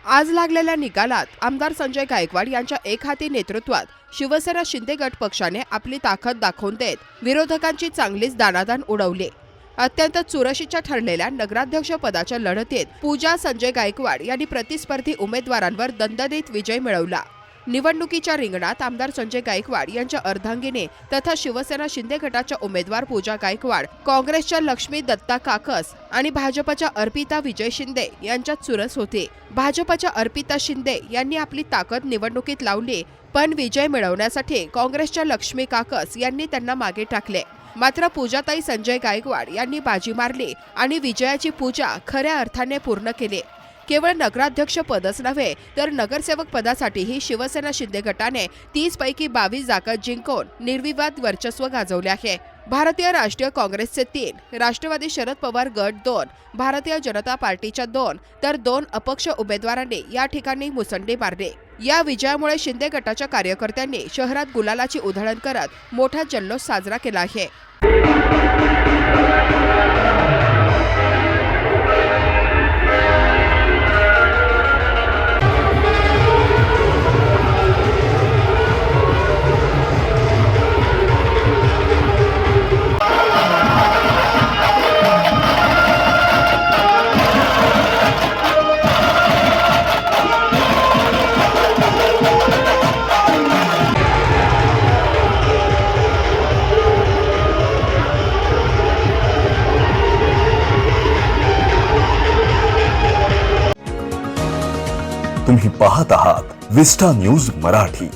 आज लागलेल्या निकालात आमदार संजय गायकवाड यांच्या एकहाती नेतृत्वात शिवसेना शिंदे गट पक्षाने आपली ताकद दाखवून देत विरोधकांची चांगलीच दाणादाण उडवली। अत्यंत चुरशीच्या ठरलेल्या नगराध्यक्ष पदाच्या लढतीत पूजा संजय गायकवाड यांनी प्रतिस्पर्धी उमेदवारांवर दणदणीत विजय मिळवला। निवडणुकीच्या रिंगणात आमदार संजय गायकवाड यांच्या अर्धांगिनी तथा शिवसेना शिंदे गटाच्या उमेदवार पूजा गायकवाड, काँग्रेसच्या लक्ष्मी दत्ता काकस आणि भाजपच्या अर्पिता विजय शिंदे यांच्यात चुरस होती। भाजपच्या अर्पिता शिंदे यांनी आपली ताकद निवडणुकीत लावली, पण विजय मिळवण्यासाठी काँग्रेसच्या लक्ष्मी काकस यांनी त्यांना मागे टाकले। मात्र पूजाताई संजय गायकवाड यांनी बाजी मारली आणि विजयाची पूजा खऱ्या अर्थाने पूर्ण केली। केवळ नगराध्यक्ष पदच नव्हे तर नगरसेवक पदासाठीही शिवसेना शिंदे गटाने 30 पैकी 22 जागा जिंकून निर्विवाद वर्चस्व गाजवले आहे। भारतीय राष्ट्रीय काँग्रेसचे 3, राष्ट्रवादी शरद पवार गट 2, भारतीय जनता पार्टीच्या 2 तर 2 अपक्ष उमेदवारांनी या ठिकाणी मुसंडी मारली। या विजयामुळे शिंदे गटाच्या कार्यकर्त्यांनी शहरात गुलालाची उधळण करत मोठा जल्लोष साजरा केला आहे। तुम्ही पाहत आहात विस्टा न्यूज मराठी।